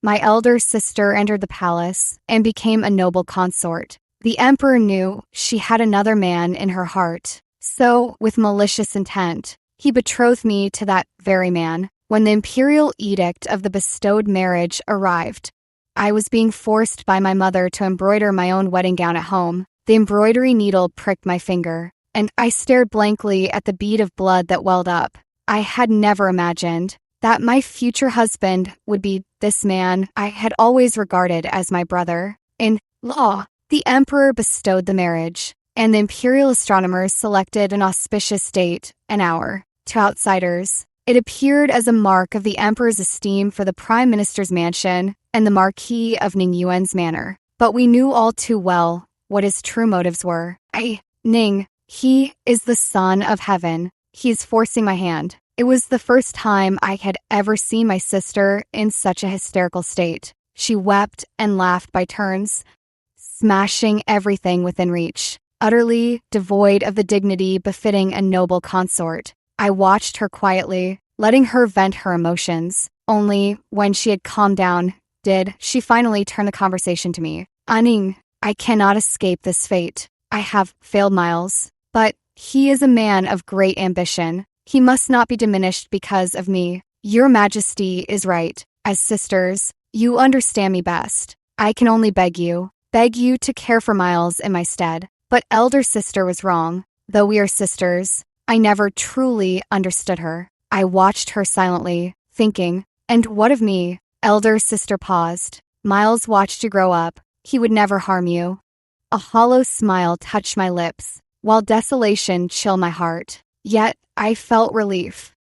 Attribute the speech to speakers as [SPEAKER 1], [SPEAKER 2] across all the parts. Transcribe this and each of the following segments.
[SPEAKER 1] my elder sister entered the palace and became a noble consort. The emperor knew she had another man in her heart, so, with malicious intent, he betrothed me to that very man. When the imperial edict of the bestowed marriage arrived, I was being forced by my mother to embroider my own wedding gown at home. The embroidery needle pricked my finger, and I stared blankly at the bead of blood that welled up. I had never imagined that my future husband would be this man I had always regarded as my brother. In law, the emperor bestowed the marriage, and the imperial astronomers selected an auspicious date and hour. To outsiders, it appeared as a mark of the emperor's esteem for the prime minister's mansion and the Marquis of Ningyuan's manor. But we knew all too well what his true motives were. Ning, he is the son of heaven. He is forcing my hand. It was the first time I had ever seen my sister in such a hysterical state. She wept and laughed by turns, smashing everything within reach, utterly devoid of the dignity befitting a noble consort. I watched her quietly, letting her vent her emotions. Only when she had calmed down did she finally turn the conversation to me. Ning, I cannot escape this fate. I have failed Miles, but he is a man of great ambition. He must not be diminished because of me. Your Majesty is right. As sisters, you understand me best. I can only beg you to care for Miles in my stead. But elder sister was wrong. Though we are sisters, I never truly understood her. I watched her silently, thinking, and what of me? Elder sister paused. Miles watched you grow up. He would never harm you. A hollow smile touched my lips, while desolation chilled my heart. Yet, I felt relief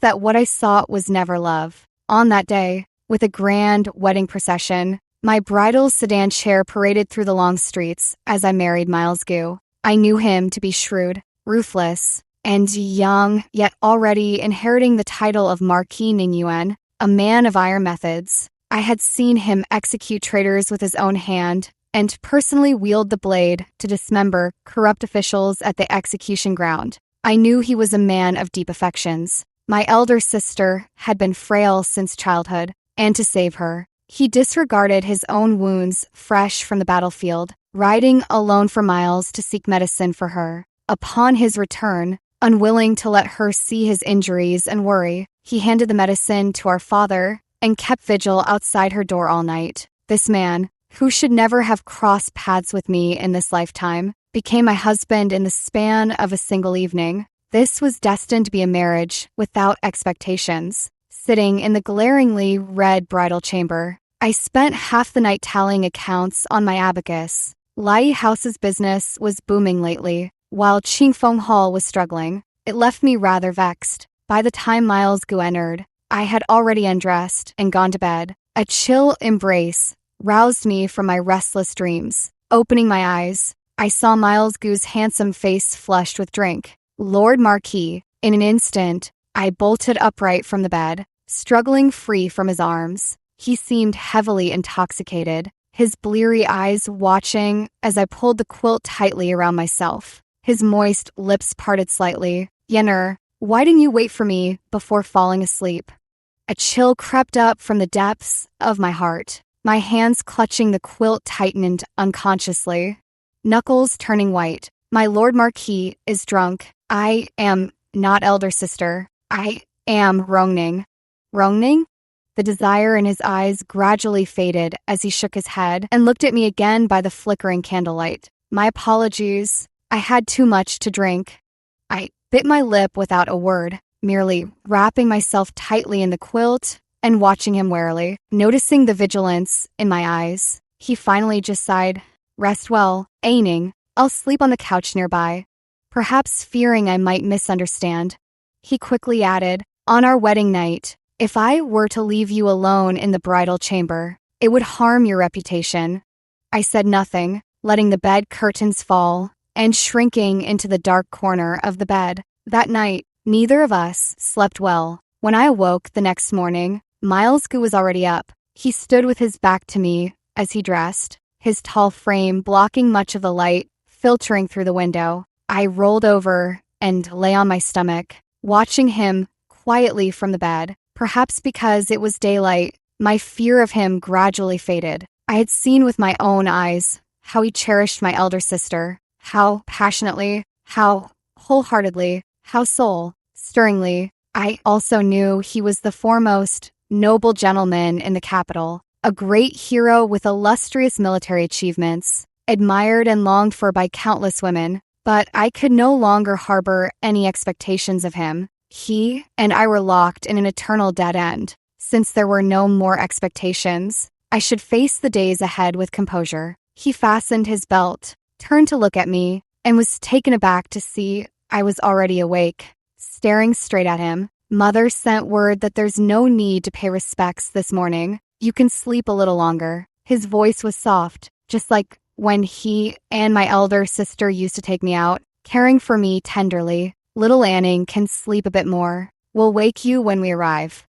[SPEAKER 1] that what I saw was never love. On that day, with a grand wedding procession, my bridal sedan chair paraded through the long streets as I married Miles Gu. I knew him to be shrewd, ruthless, and young, yet already inheriting the title of Marquis Ningyuan, a man of iron methods. I had seen him execute traitors with his own hand, and personally wield the blade to dismember corrupt officials at the execution ground. I knew he was a man of deep affections. My elder sister had been frail since childhood, and to save her, he disregarded his own wounds fresh from the battlefield, riding alone for miles to seek medicine for her. Upon his return, unwilling to let her see his injuries and worry, he handed the medicine to our father and kept vigil outside her door all night. This man, who should never have crossed paths with me in this lifetime, became my husband in the span of a single evening. This was destined to be a marriage without expectations. Sitting in the glaringly red bridal chamber, I spent half the night tallying accounts on my abacus. Lai House's business was booming lately, while Qingfeng Hall was struggling. It left me rather vexed. By the time Miles Gu entered, I had already undressed and gone to bed. A chill embrace roused me from my restless dreams. Opening my eyes, I saw Miles Gu's handsome face flushed with drink. Lord Marquis. In an instant, I bolted upright from the bed, struggling free from his arms. He seemed heavily intoxicated, his bleary eyes watching as I pulled the quilt tightly around myself. His moist lips parted slightly. Yenner, why didn't you wait for me before falling asleep? A chill crept up from the depths of my heart. My hands clutching the quilt tightened unconsciously, knuckles turning white. My Lord Marquis is drunk. I am not elder sister. I am Rongning. Rongning? The desire in his eyes gradually faded as he shook his head and looked at me again by the flickering candlelight. My apologies. I had too much to drink. I bit my lip without a word, merely wrapping myself tightly in the quilt and watching him warily. Noticing the vigilance in my eyes, he finally just sighed. Rest well, Aining. I'll sleep on the couch nearby. Perhaps fearing I might misunderstand, he quickly added, on our wedding night, if I were to leave you alone in the bridal chamber, it would harm your reputation. I said nothing, letting the bed curtains fall and shrinking into the dark corner of the bed. That night, neither of us slept well. When I awoke the next morning, Miles Gu was already up. He stood with his back to me as he dressed, his tall frame blocking much of the light filtering through the window. I rolled over and lay on my stomach, watching him quietly from the bed. Perhaps because it was daylight, My fear of him gradually faded. I had seen with my own eyes how he cherished my elder sister, how passionately, how wholeheartedly, how soul-stirringly. I also knew he was the foremost noble gentleman in the capital, a great hero with illustrious military achievements, admired and longed for by countless women, but I could no longer harbor any expectations of him. He and I were locked in an eternal dead end. Since there were no more expectations, I should face the days ahead with composure. He fastened his belt, turned to look at me, and was taken aback to see I was already awake, staring straight at him. Mother sent word that there's no need to pay respects this morning. You can sleep a little longer. His voice was soft, just like when he and my elder sister used to take me out, caring for me tenderly. Little Anning can sleep a bit more. We'll wake you when we arrive.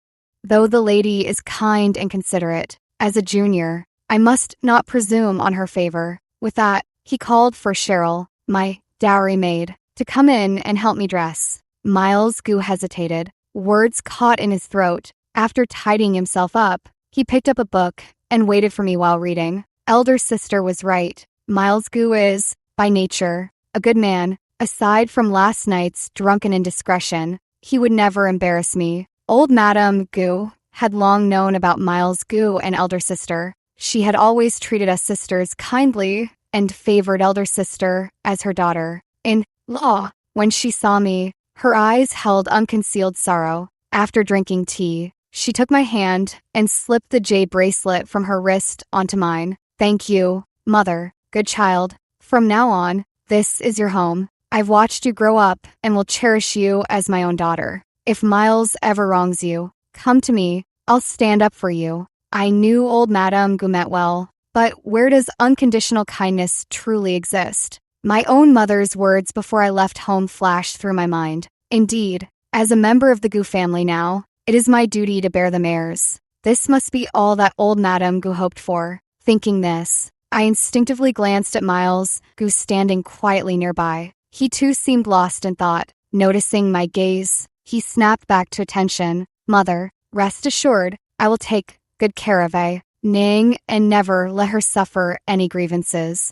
[SPEAKER 1] Though the lady is kind and considerate, as a junior, I must not presume on her favor. With that, he called for Cheryl, my dowry maid, to come in and help me dress. Miles Goo hesitated, words caught in his throat. After tidying himself up, he picked up a book and waited for me while reading. Elder sister was right. Miles Goo is, by nature, a good man. Aside from last night's drunken indiscretion, he would never embarrass me. Old Madame Goo had long known about Miles Goo and elder sister. She had always treated us sisters kindly and favored elder sister as her daughter. In law, when she saw me, her eyes held unconcealed sorrow. After drinking tea, she took my hand and slipped the jade bracelet from her wrist onto mine. Thank you, Mother, good child. From now on, this is your home. I've watched you grow up and will cherish you as my own daughter. If Miles ever wrongs you, come to me. I'll stand up for you. I knew old Madame Goo meant well, but where does unconditional kindness truly exist? My own mother's words before I left home flashed through my mind. Indeed, as a member of the Goo family now, it is my duty to bear them heirs. This must be all that old Madame Goo hoped for. Thinking this, I instinctively glanced at Miles Goo standing quietly nearby. He too seemed lost in thought. Noticing my gaze, he snapped back to attention. Mother, rest assured, I will take good care of Ning and never let her suffer any grievances.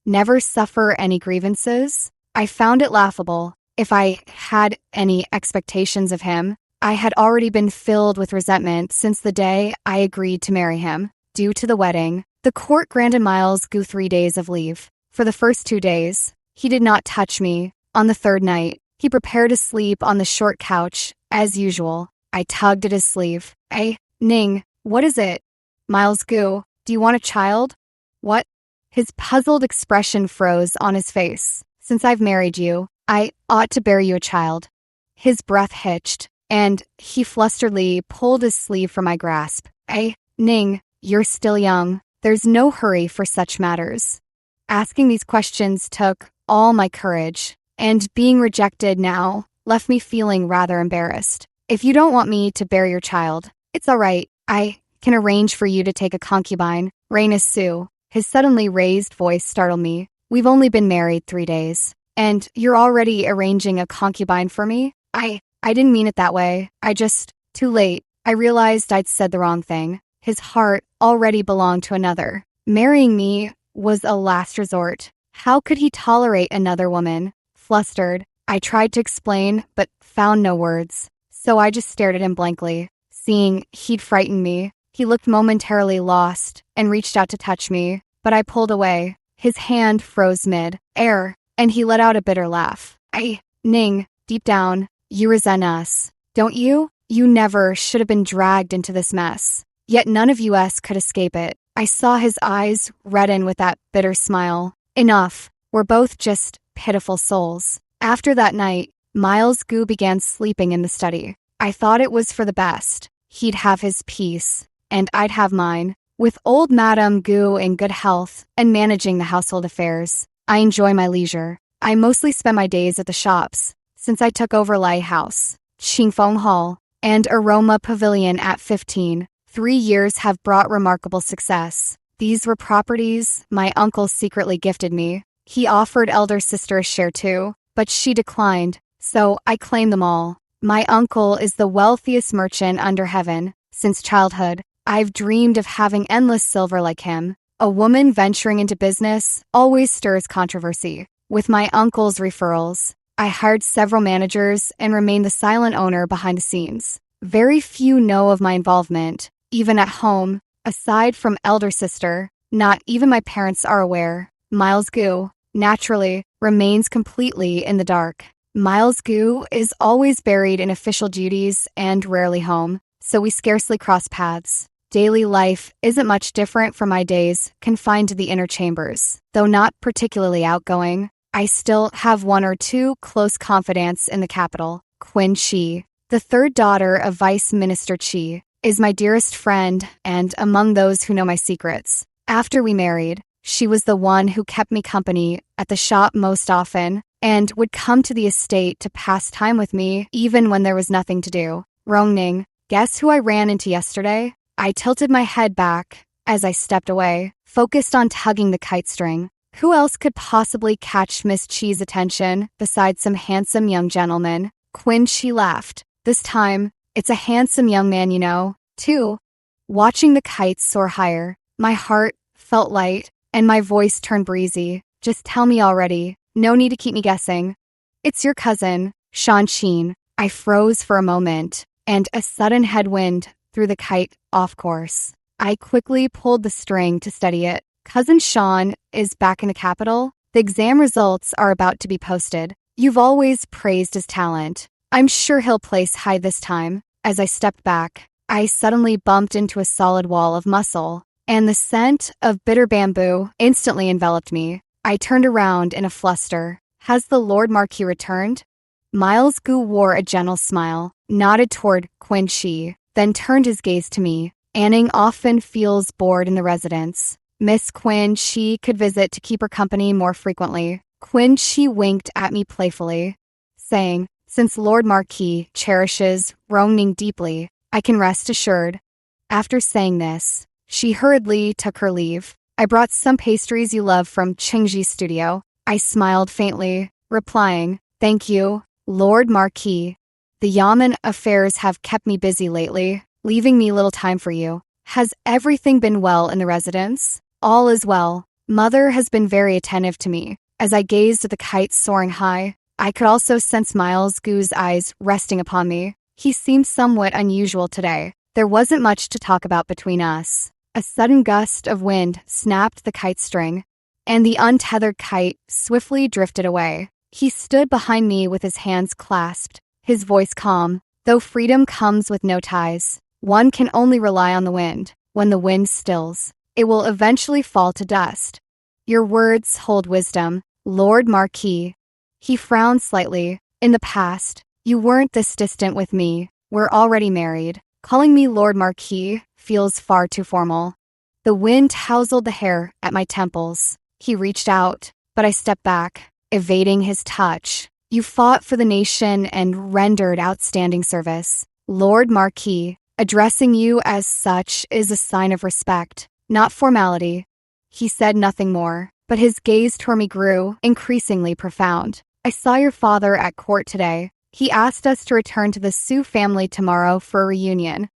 [SPEAKER 1] Never suffer any grievances? I found it laughable. If I had any expectations of him, I had already been filled with resentment since the day I agreed to marry him. Due to the wedding, the court granted Miles Goo 3 days of leave. For the first 2 days, he did not touch me. On the third night, he prepared to sleep on the short couch, as usual. I tugged at his sleeve. Ning, what is it? Miles Goo, do you want a child? What? His puzzled expression froze on his face. Since I've married you, I ought to bear you a child. His breath hitched, and he flusteredly pulled his sleeve from my grasp. Ning, you're still young. There's no hurry for such matters. Asking these questions took all my courage, and being rejected now left me feeling rather embarrassed. If you don't want me to bear your child, it's all right. I can arrange for you to take a concubine, Raina Sue. His suddenly raised voice startled me. We've only been married 3 days, and you're already arranging a concubine for me? I didn't mean it that way. Too late. I realized I'd said the wrong thing. His heart already belonged to another. Marrying me was a last resort. How could he tolerate another woman? Flustered, I tried to explain, but found no words. So I just stared at him blankly. Seeing he'd frightened me, he looked momentarily lost and reached out to touch me, but I pulled away. His hand froze mid-air, and he let out a bitter laugh. Ning, deep down, you resent us, don't you? You never should have been dragged into this mess. Yet none of us could escape it. I saw his eyes redden with that bitter smile. Enough. We're both just pitiful souls. After that night, Miles Goo began sleeping in the study. I thought it was for the best. He'd have his peace, and I'd have mine. With old Madame Goo in good health and managing the household affairs, I enjoy my leisure. I mostly spend my days at the shops, since I took over Lighthouse, Qingfeng Hall, and Aroma Pavilion at 15. 3 years have brought remarkable success. These were properties my uncle secretly gifted me. He offered elder sister a share too, but she declined, so I claimed them all. My uncle is the wealthiest merchant under heaven. Since childhood, I've dreamed of having endless silver like him. A woman venturing into business always stirs controversy. With my uncle's referrals, I hired several managers and remained the silent owner behind the scenes. Very few know of my involvement, even at home. Aside from elder sister, not even my parents are aware. Miles Gu, naturally, remains completely in the dark. Miles Gu is always buried in official duties and rarely home, so we scarcely cross paths. Daily life isn't much different from my days confined to the inner chambers. Though not particularly outgoing, I still have one or two close confidants in the capital. Qin Shi, the third daughter of Vice Minister Qi, is my dearest friend and among those who know my secrets. After we married, she was the one who kept me company at the shop most often and would come to the estate to pass time with me even when there was nothing to do. Rongning, guess who I ran into yesterday? I tilted my head back as I stepped away, focused on tugging the kite string. Who else could possibly catch Miss Chi's attention besides some handsome young gentleman? Qin Shi laughed. This time, it's a handsome young man, you know, too. Watching the kites soar higher, my heart felt light and my voice turned breezy. Just tell me already. No need to keep me guessing. It's your cousin, Shan Qin. I froze for a moment, and a sudden headwind threw the kite off course. I quickly pulled the string to steady it. Cousin Sean is back in the capital. The exam results are about to be posted. You've always praised his talent. I'm sure he'll place high this time. As I stepped back, I suddenly bumped into a solid wall of muscle, and the scent of bitter bamboo instantly enveloped me. I turned around in a fluster. Has the Lord Marquis returned? Miles Gu wore a gentle smile, nodded toward Qin Shi, then turned his gaze to me. Anning often feels bored in the residence. Miss Qin Shi could visit to keep her company more frequently. Qin Shi winked at me playfully, saying, since Lord Marquis cherishes Rongning deeply, I can rest assured. After saying this, she hurriedly took her leave. I brought some pastries you love from Qingji's studio. I smiled faintly, replying, thank you, Lord Marquis. The Yamen affairs have kept me busy lately, leaving me little time for you. Has everything been well in the residence? All is well. Mother has been very attentive to me. As I gazed at the kites soaring high, I could also sense Miles Gu's eyes resting upon me. He seemed somewhat unusual today. There wasn't much to talk about between us. A sudden gust of wind snapped the kite string, and the untethered kite swiftly drifted away. He stood behind me with his hands clasped, his voice calm. Though freedom comes with no ties, one can only rely on the wind. When the wind stills, it will eventually fall to dust. Your words hold wisdom, Lord Marquis. He frowned slightly. In the past, you weren't this distant with me. We're already married. Calling me Lord Marquis feels far too formal. The wind tousled the hair at my temples. He reached out, but I stepped back, evading his touch. You fought for the nation and rendered outstanding service. Lord Marquis, addressing you as such is a sign of respect, not formality. He said nothing more, but his gaze toward me grew increasingly profound. I saw your father at court today. He asked us to return to the Su family tomorrow for a reunion.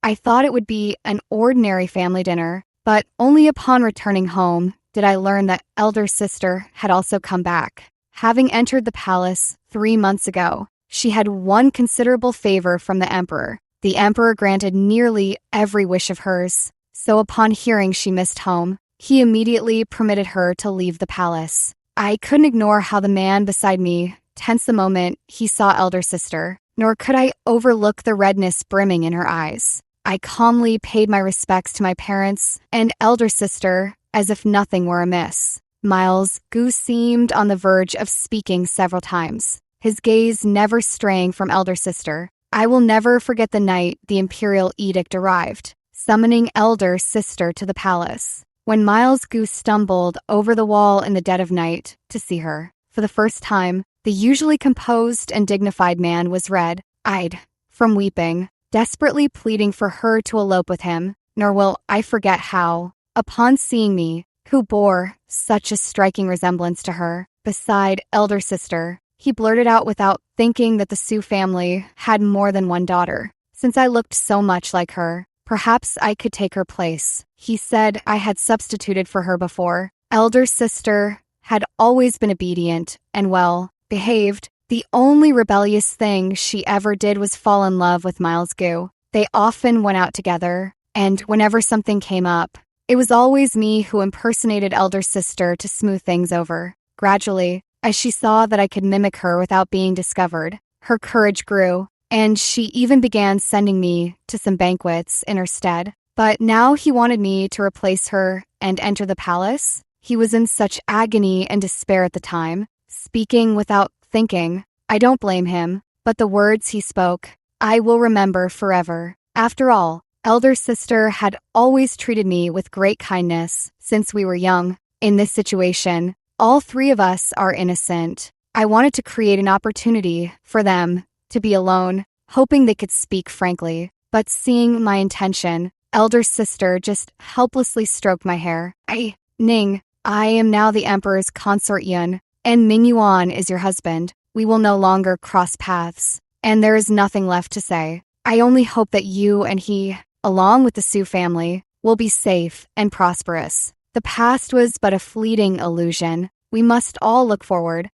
[SPEAKER 1] I thought it would be an ordinary family dinner, but only upon returning home did I learn that elder sister had also come back. Having entered the palace 3 months ago, she had won considerable favor from the emperor. The emperor granted nearly every wish of hers, so upon hearing she missed home, he immediately permitted her to leave the palace. I couldn't ignore how the man beside me tensed the moment he saw elder sister, nor could I overlook the redness brimming in her eyes. I calmly paid my respects to my parents and elder sister as if nothing were amiss. Miles Gu seemed on the verge of speaking several times, his gaze never straying from elder sister. I will never forget the night the imperial edict arrived, summoning elder sister to the palace. When Miles Gu stumbled over the wall in the dead of night to see her, for the first time, the usually composed and dignified man was red-eyed from weeping, desperately pleading for her to elope with him, nor will I forget how, upon seeing me, who bore such a striking resemblance to her, beside elder sister, he blurted out without thinking that the Su family had more than one daughter. Since I looked so much like her, Perhaps I could take her place. He said I had substituted for her before. Elder sister had always been obedient and well behaved. The only rebellious thing she ever did was fall in love with Miles Goo. They often went out together, and whenever something came up, it was always me who impersonated elder sister to smooth things over. Gradually, as she saw that I could mimic her without being discovered, her courage grew, and she even began sending me to some banquets in her stead. But now he wanted me to replace her and enter the palace. He was in such agony and despair at the time, speaking without thinking. I don't blame him, but the words he spoke, I will remember forever. After all, elder sister had always treated me with great kindness since we were young. In this situation, all three of us are innocent. I wanted to create an opportunity for them to be alone, hoping they could speak frankly. But seeing my intention, elder sister just helplessly stroked my hair. Ning, I am now the Emperor's consort Yun, and Ming Yuan is your husband. We will no longer cross paths, and there is nothing left to say. I only hope that you and he, along with the Su family, will be safe and prosperous. The past was but a fleeting illusion. We must all look forward,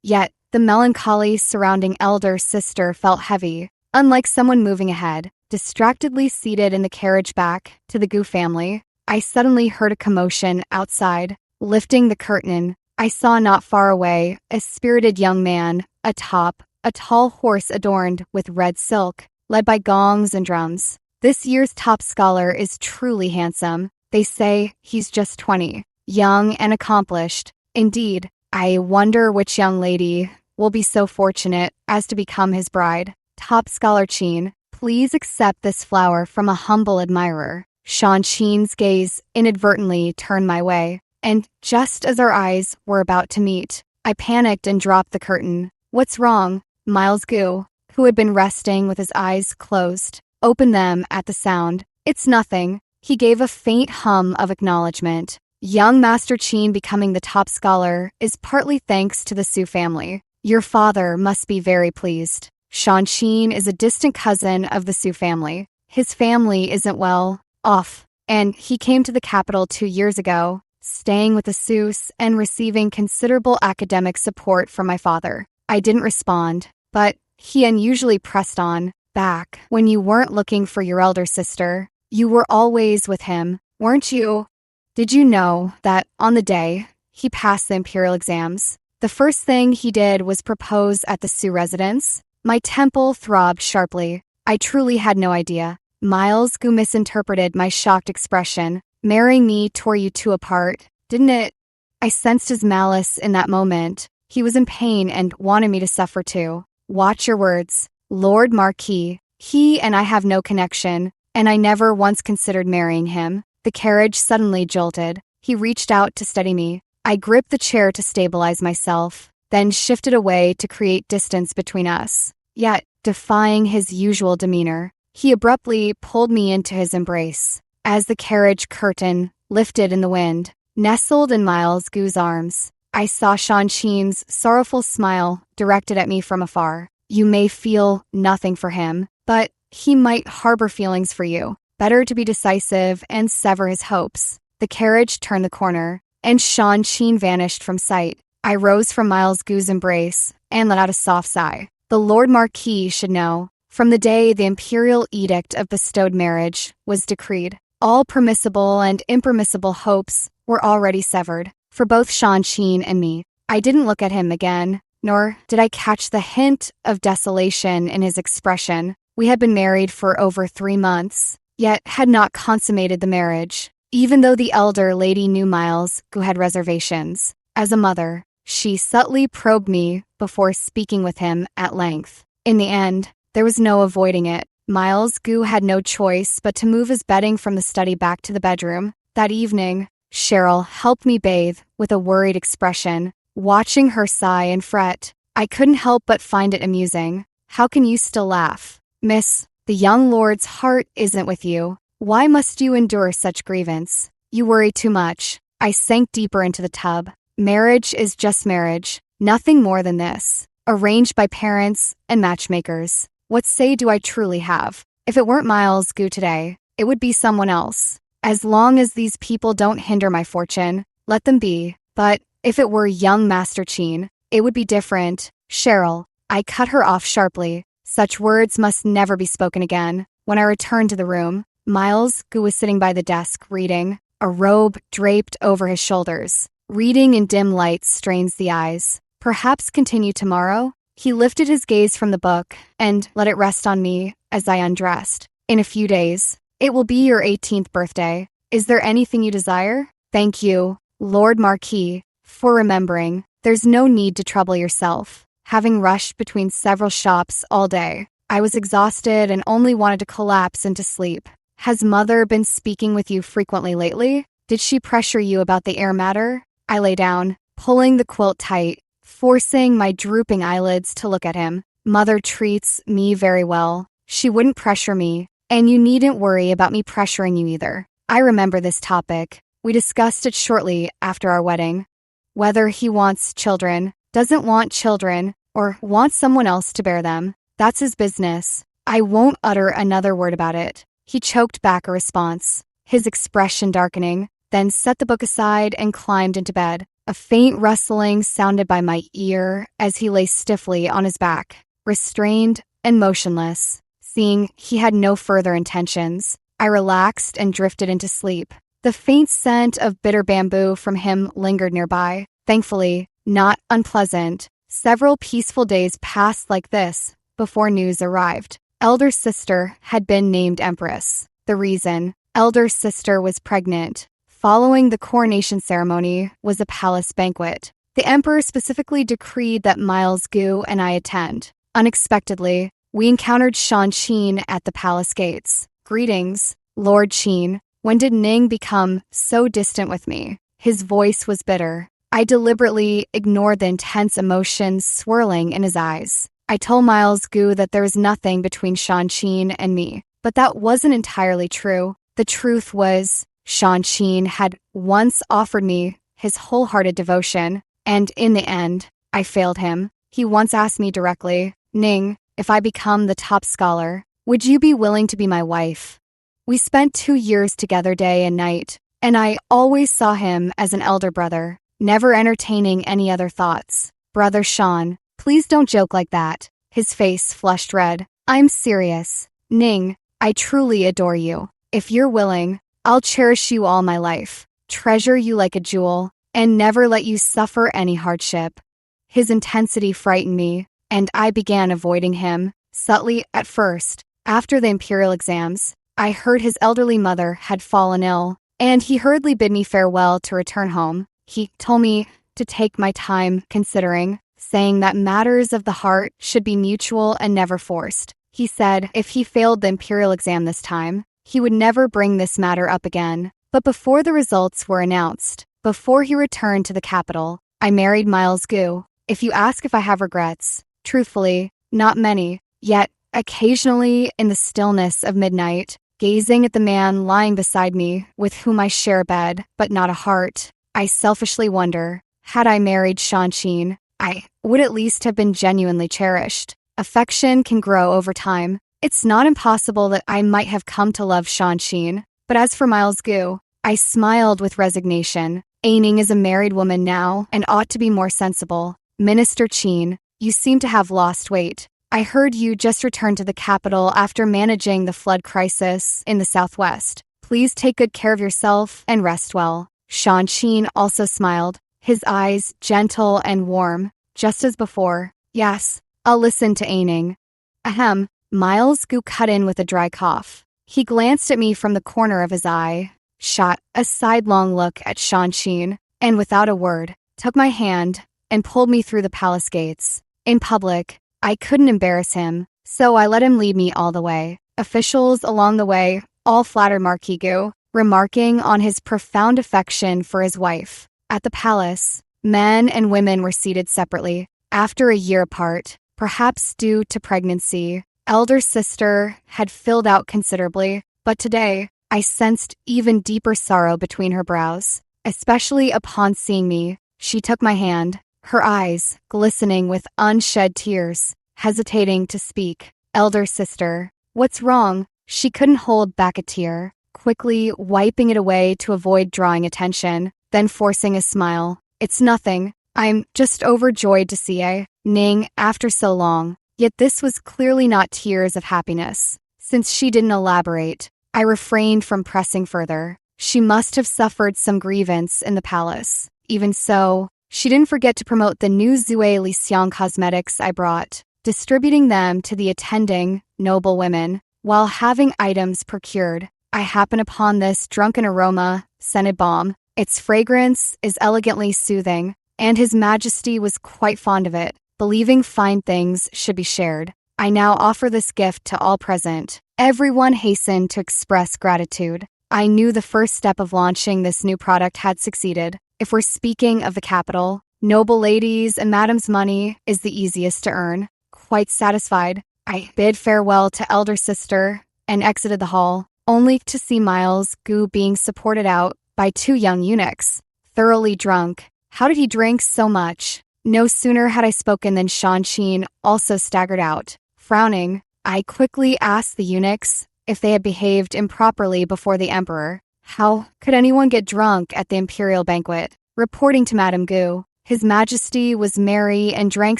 [SPEAKER 1] yet the melancholy surrounding elder sister felt heavy. Unlike someone moving ahead, distractedly seated in the carriage back to the Gu family, I suddenly heard a commotion outside. Lifting the curtain, I saw not far away a spirited young man atop a tall horse adorned with red silk, led by gongs and drums. This year's top scholar is truly handsome. They say he's just 20, young and accomplished. Indeed, I wonder which young lady will be so fortunate as to become his bride. Top scholar Qin, please accept this flower from a humble admirer. Shan Qin's gaze inadvertently turned my way, and just as our eyes were about to meet, I panicked and dropped the curtain. What's wrong? Miles Goo, who had been resting with his eyes closed, opened them at the sound. It's nothing. He gave a faint hum of acknowledgement. Young Master Qin becoming the top scholar is partly thanks to the Su family. Your father must be very pleased. Shan Qin is a distant cousin of the Su family. His family isn't well off, and he came to the capital 2 years ago, staying with the Sus and receiving considerable academic support from my father. I didn't respond, but he unusually pressed on. Back when you weren't looking for your elder sister, you were always with him, weren't you? Did you know that on the day he passed the imperial exams, the first thing he did was propose at the Su residence? My temple throbbed sharply. I truly had no idea. Miles Goo misinterpreted my shocked expression. Marrying me tore you two apart, didn't it? I sensed his malice in that moment. He was in pain and wanted me to suffer too. Watch your words. Lord Marquis, he and I have no connection, and I never once considered marrying him. The carriage suddenly jolted. He reached out to steady me. I gripped the chair to stabilize myself, then shifted away to create distance between us. Yet, defying his usual demeanor, he abruptly pulled me into his embrace. As the carriage curtain lifted in the wind, nestled in Miles Goo's arms, I saw Shan Qin's sorrowful smile directed at me from afar. You may feel nothing for him, but he might harbor feelings for you. Better to be decisive and sever his hopes. The carriage turned the corner, and Shan Qin vanished from sight. I rose from Miles Goo's embrace and let out a soft sigh. The Lord Marquis should know. From the day the imperial edict of bestowed marriage was decreed, all permissible and impermissible hopes were already severed. For both Shan Qin and me, I didn't look at him again, nor did I catch the hint of desolation in his expression. We had been married for over 3 months, yet had not consummated the marriage, even though the elder lady knew Miles Goo had reservations. As a mother, she subtly probed me before speaking with him at length. In the end, there was no avoiding it. Miles Goo had no choice but to move his bedding from the study back to the bedroom. That evening, Cheryl helped me bathe with a worried expression. Watching her sigh and fret, I couldn't help but find it amusing. How can you still laugh? Miss, the young lord's heart isn't with you. Why must you endure such grievance? You worry too much. I sank deeper into the tub. Marriage is just marriage, nothing more than this. Arranged by parents and matchmakers. What say do I truly have? If it weren't Miles Gu today, it would be someone else. As long as these people don't hinder my fortune, let them be. But if it were young Master Qin, it would be different. Cheryl, I cut her off sharply. Such words must never be spoken again. When I returned to the room, Miles Gu was sitting by the desk reading, a robe draped over his shoulders. Reading in dim light strains the eyes. Perhaps continue tomorrow? He lifted his gaze from the book and let it rest on me as I undressed. In a few days, it will be your 18th birthday. Is there anything you desire? Thank you, Lord Marquis, for remembering. There's no need to trouble yourself. Having rushed between several shops all day, I was exhausted and only wanted to collapse into sleep. Has Mother been speaking with you frequently lately? Did she pressure you about the heir matter? I lay down, pulling the quilt tight, forcing my drooping eyelids to look at him. Mother treats me very well. She wouldn't pressure me, and you needn't worry about me pressuring you either. I remember this topic. We discussed it shortly after our wedding. Whether he wants children, doesn't want children, or wants someone else to bear them, that's his business. I won't utter another word about it. He choked back a response, his expression darkening, then set the book aside and climbed into bed. A faint rustling sounded by my ear as he lay stiffly on his back, restrained and motionless. Seeing he had no further intentions, I relaxed and drifted into sleep. The faint scent of bitter bamboo from him lingered nearby, thankfully not unpleasant. Several peaceful days passed like this before news arrived. Elder sister had been named Empress. The reason: elder sister was pregnant. Following the coronation ceremony was a palace banquet. The emperor specifically decreed that Miles Gu and I attend. Unexpectedly, we encountered Shan Qin at the palace gates. Greetings, Lord Qin. When did Ning become so distant with me? His voice was bitter. I deliberately ignored the intense emotions swirling in his eyes. I told Miles Gu that there was nothing between Shan Qin and me, but that wasn't entirely true. The truth was, Shan Qin had once offered me his wholehearted devotion, and in the end, I failed him. He once asked me directly, Ning, if I become the top scholar, would you be willing to be my wife? We spent 2 years together day and night, and I always saw him as an elder brother, never entertaining any other thoughts. Brother Shan, please don't joke like that. His face flushed red. I'm serious. Ning, I truly adore you. If you're willing, I'll cherish you all my life, treasure you like a jewel, and never let you suffer any hardship. His intensity frightened me, and I began avoiding him, subtly at first. After the imperial exams, I heard his elderly mother had fallen ill, and he hurriedly bid me farewell to return home. He told me to take my time considering, saying that matters of the heart should be mutual and never forced. He said if he failed the imperial exam this time, he would never bring this matter up again. But before the results were announced, before he returned to the capital, I married Miles Gu. If you ask if I have regrets, truthfully, not many. Yet, occasionally in the stillness of midnight, gazing at the man lying beside me with whom I share a bed, but not a heart, I selfishly wonder, had I married Shan Qin, I would at least have been genuinely cherished. Affection can grow over time. It's not impossible that I might have come to love Shan Qin, but as for Miles Gu, I smiled with resignation. Aining is a married woman now and ought to be more sensible. Minister Qin, you seem to have lost weight. I heard you just returned to the capital after managing the flood crisis in the southwest. Please take good care of yourself and rest well. Shan Qin also smiled, his eyes gentle and warm, just as before. Yes, I'll listen to Aining. Ahem. Miles Gu cut in with a dry cough. He glanced at me from the corner of his eye, shot a sidelong look at Shan Qin, and without a word, took my hand and pulled me through the palace gates. In public, I couldn't embarrass him, so I let him lead me all the way. Officials along the way all flattered Marquis Gu, remarking on his profound affection for his wife. At the palace, men and women were seated separately, after a year apart, perhaps due to pregnancy. Elder sister had filled out considerably, but today I sensed even deeper sorrow between her brows, especially upon seeing me. She took my hand, her eyes glistening with unshed tears, hesitating to speak. Elder sister, what's wrong? She couldn't hold back a tear, quickly wiping it away to avoid drawing attention, then forcing a smile. It's nothing. I'm just overjoyed to see Ning after so long. Yet this was clearly not tears of happiness. Since she didn't elaborate, I refrained from pressing further. She must have suffered some grievance in the palace. Even so, she didn't forget to promote the new Zue Lixiang cosmetics I brought, distributing them to the attending, noble women. While having items procured, I happen upon this drunken aroma, scented balm. Its fragrance is elegantly soothing, and His Majesty was quite fond of it, believing fine things should be shared. I now offer this gift to all present. Everyone hastened to express gratitude. I knew the first step of launching this new product had succeeded. If we're speaking of the capital, noble ladies and madam's money is the easiest to earn. Quite satisfied, I bid farewell to elder sister and exited the hall, only to see Miles Gu being supported out by 2 young eunuchs. Thoroughly drunk. How did he drink so much? No sooner had I spoken than Shan also staggered out. Frowning, I quickly asked the eunuchs if they had behaved improperly before the emperor. How could anyone get drunk at the imperial banquet? Reporting to Madame Gu, His Majesty was merry and drank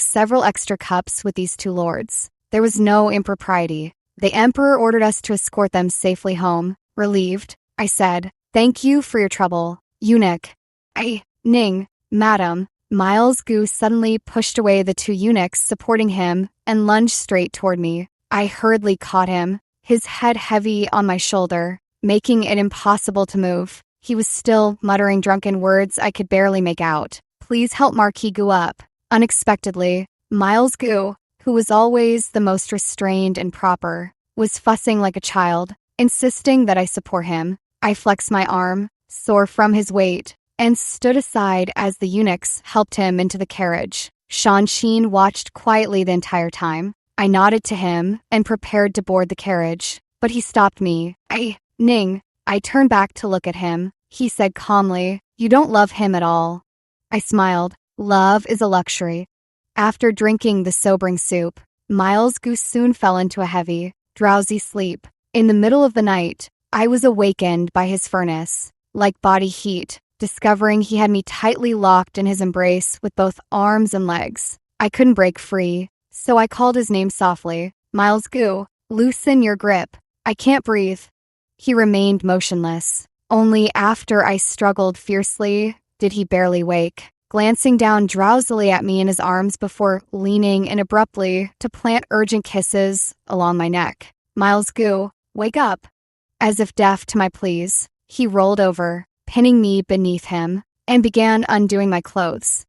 [SPEAKER 1] several extra cups with these 2 lords. There was no impropriety. The emperor ordered us to escort them safely home. Relieved, I said, "Thank you for your trouble, eunuch." Ning, madam. Miles Gu suddenly pushed away the 2 eunuchs supporting him and lunged straight toward me. I hurriedly caught him, his head heavy on my shoulder, making it impossible to move. He was still muttering drunken words I could barely make out. Please help Marquis Gu up. Unexpectedly, Miles Gu, who was always the most restrained and proper, was fussing like a child, insisting that I support him. I flexed my arm, sore from his weight, and stood aside as the eunuchs helped him into the carriage. Shan watched quietly the entire time. I nodded to him and prepared to board the carriage, but he stopped me. Ning. I turned back to look at him. He said calmly, "You don't love him at all." I smiled. Love is a luxury. After drinking the sobering soup, Miles Gu soon fell into a heavy, drowsy sleep. In the middle of the night, I was awakened by his furnace, like body heat, discovering he had me tightly locked in his embrace with both arms and legs. I couldn't break free, so I called his name softly. "Miles Gu, loosen your grip. I can't breathe." He remained motionless. Only after I struggled fiercely did he barely wake, glancing down drowsily at me in his arms before leaning in abruptly to plant urgent kisses along my neck. "Miles Gu, wake up." As if deaf to my pleas, he rolled over, pinning me beneath him, and began undoing my clothes.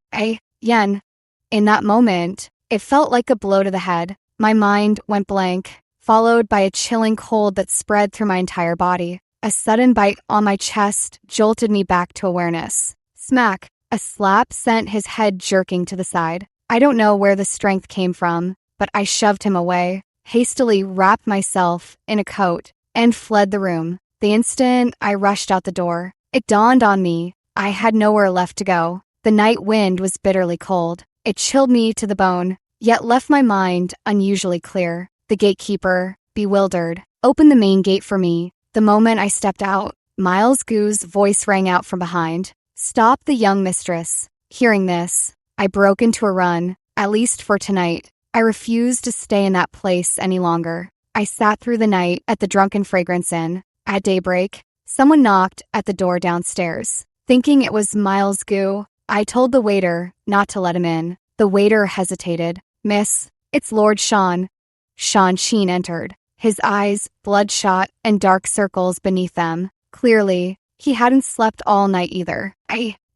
[SPEAKER 1] Yen. In that moment, it felt like a blow to the head. My mind went blank, followed by a chilling cold that spread through my entire body. A sudden bite on my chest jolted me back to awareness. Smack! A slap sent his head jerking to the side. I don't know where the strength came from, but I shoved him away, hastily wrapped myself in a coat, and fled the room. The instant I rushed out the door, it dawned on me I had nowhere left to go. The night wind was bitterly cold. It chilled me to the bone, yet left my mind unusually clear. The gatekeeper, bewildered, opened the main gate for me. The moment I stepped out, Miles Gu's voice rang out from behind. "Stop the young mistress." Hearing this, I broke into a run, at least for tonight. I refused to stay in that place any longer. I sat through the night at the Drunken Fragrance Inn. At daybreak, someone knocked at the door downstairs. Thinking it was Miles Gu, I told the waiter not to let him in. The waiter hesitated. "Miss, it's Lord Shan." Shan entered, his eyes bloodshot and dark circles beneath them. Clearly, he hadn't slept all night either.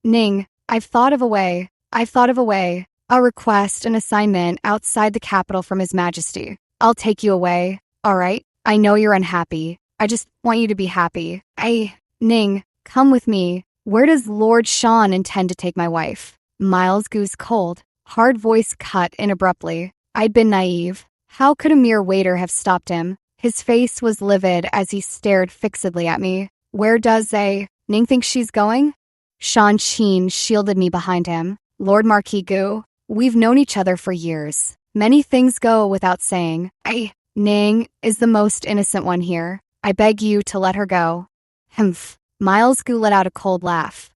[SPEAKER 1] Ning, I've thought of a way. A request, an assignment outside the capital from His Majesty. I'll take you away, all right? I know you're unhappy. I just want you to be happy. Ning, come with me. Where does Lord Shan intend to take my wife? Miles Gu's cold, hard voice cut in abruptly. I'd been naive. How could a mere waiter have stopped him? His face was livid as he stared fixedly at me. Where does Ning think she's going? Shan shielded me behind him. Lord Marquis Gu, we've known each other for years. Many things go without saying. Ning is the most innocent one here. I beg you to let her go. Humph. Miles Gu let out a cold laugh.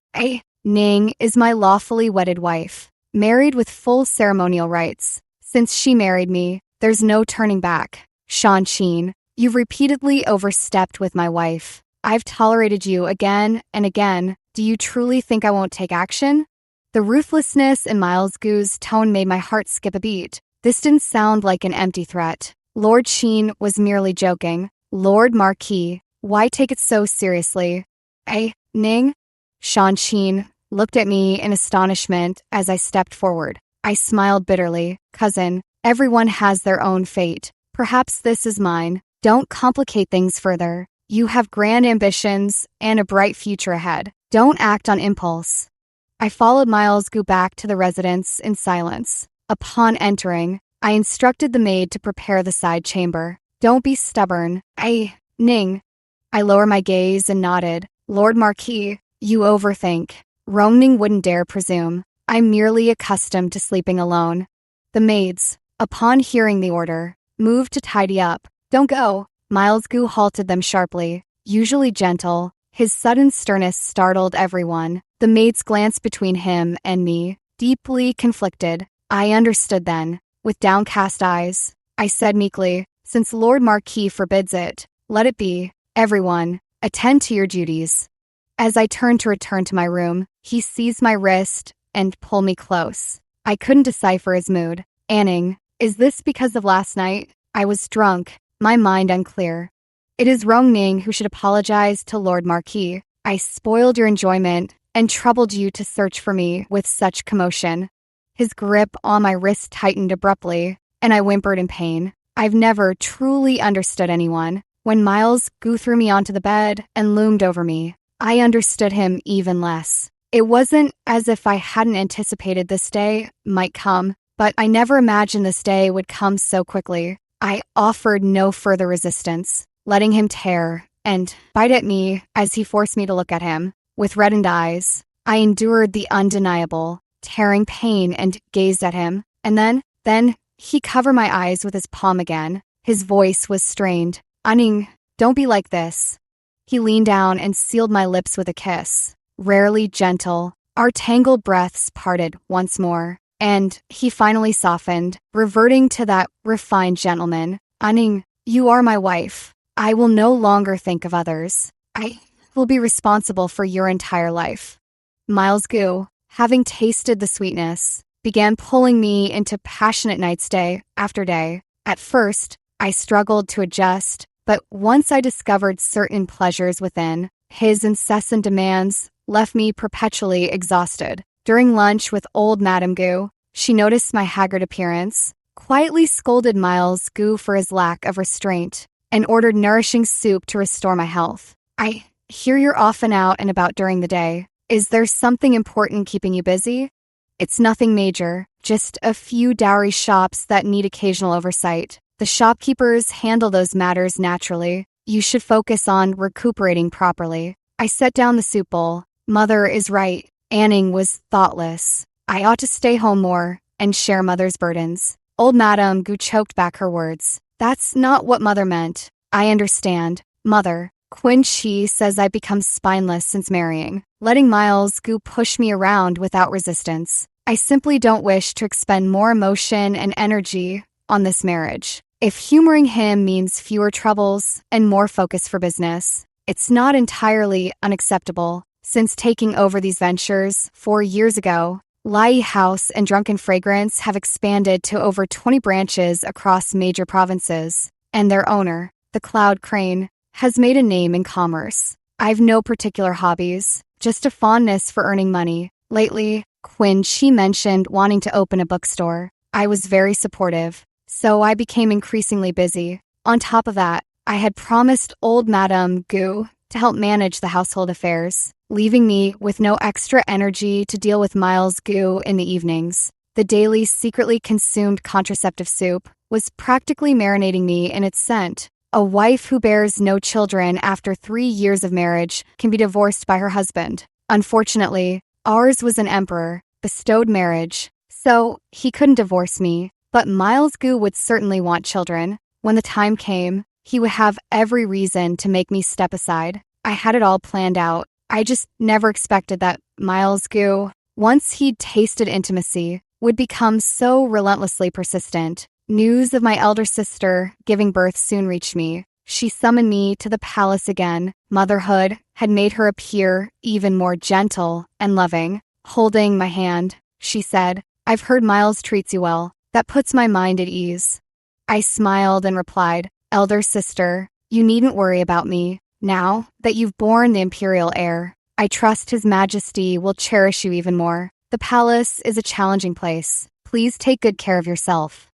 [SPEAKER 1] Ning is my lawfully wedded wife, married with full ceremonial rights. Since she married me, there's no turning back. Shan Qin, you've repeatedly overstepped with my wife. I've tolerated you again and again. Do you truly think I won't take action? The ruthlessness in Miles Gu's tone made my heart skip a beat. This didn't sound like an empty threat. Lord Qin was merely joking. Lord Marquis, why take it so seriously? Ning? Shan Qin looked at me in astonishment as I stepped forward. I smiled bitterly. Cousin, everyone has their own fate. Perhaps this is mine. Don't complicate things further. You have grand ambitions and a bright future ahead. Don't act on impulse. I followed Miles Gu back to the residence in silence. Upon entering, I instructed the maid to prepare the side chamber. Don't be stubborn. Ning. I lowered my gaze and nodded. Lord Marquis, you overthink. Rongning wouldn't dare presume. I'm merely accustomed to sleeping alone. The maids, upon hearing the order, moved to tidy up. Don't go. Miles Gu halted them sharply. Usually gentle, his sudden sternness startled everyone. The maids glanced between him and me, deeply conflicted. I understood then. With downcast eyes, I said meekly, since Lord Marquis forbids it, let it be. Everyone, attend to your duties. As I turned to return to my room, he seized my wrist and pulled me close. I couldn't decipher his mood. Anning, is this because of last night? I was drunk, my mind unclear. It is Rongning who should apologize to Lord Marquis. I spoiled your enjoyment and troubled you to search for me with such commotion. His grip on my wrist tightened abruptly, and I whimpered in pain. I've never truly understood anyone. When Miles Gu threw me onto the bed and loomed over me, I understood him even less. It wasn't as if I hadn't anticipated this day might come, but I never imagined this day would come so quickly. I offered no further resistance, letting him tear and bite at me as he forced me to look at him. With reddened eyes, I endured the undeniable, tearing pain and gazed at him. And then he covered my eyes with his palm again. His voice was strained. Anning, don't be like this. He leaned down and sealed my lips with a kiss. Rarely gentle, our tangled breaths parted once more, and he finally softened, reverting to that refined gentleman. Anning, you are my wife. I will no longer think of others. I will be responsible for your entire life. Miles Gu, having tasted the sweetness, began pulling me into passionate nights day after day. At first, I struggled to adjust, but once I discovered certain pleasures within, his incessant demands left me perpetually exhausted. During lunch with old Madame Gu, she noticed my haggard appearance, quietly scolded Miles Gu for his lack of restraint, and ordered nourishing soup to restore my health. I hear you're off and out and about during the day. Is there something important keeping you busy? It's nothing major, just a few dowry shops that need occasional oversight. The shopkeepers handle those matters naturally. You should focus on recuperating properly. I set down the soup bowl. Mother is right. Anning was thoughtless. I ought to stay home more and share Mother's burdens. Old Madame Gu choked back her words. That's not what Mother meant. I understand. Mother, Qin Shi says I've become spineless since marrying, letting Miles Gu push me around without resistance. I simply don't wish to expend more emotion and energy on this marriage. If humoring him means fewer troubles and more focus for business, it's not entirely unacceptable. Since taking over these ventures 4 years ago, Lai House and Drunken Fragrance have expanded to over 20 branches across major provinces, and their owner, the Cloud Crane, has made a name in commerce. I've no particular hobbies, just a fondness for earning money. Lately, Qin Shi mentioned wanting to open a bookstore. I was very supportive, so I became increasingly busy. On top of that, I had promised old Madame Gu to help manage the household affairs, leaving me with no extra energy to deal with Miles Gu in the evenings. The daily secretly consumed contraceptive soup was practically marinating me in its scent. A wife who bears no children after 3 years of marriage can be divorced by her husband. Unfortunately, ours was an emperor bestowed marriage, so he couldn't divorce me. But Miles Gu would certainly want children. When the time came, he would have every reason to make me step aside. I had it all planned out. I just never expected that Miles Gu, once he'd tasted intimacy, would become so relentlessly persistent. News of my elder sister giving birth soon reached me. She summoned me to the palace again. Motherhood had made her appear even more gentle and loving. Holding my hand, she said, "I've heard Miles treats you well. That puts my mind at ease." I smiled and replied, "Elder sister, you needn't worry about me. Now that you've borne the imperial heir, I trust His Majesty will cherish you even more. The palace is a challenging place. Please take good care of yourself."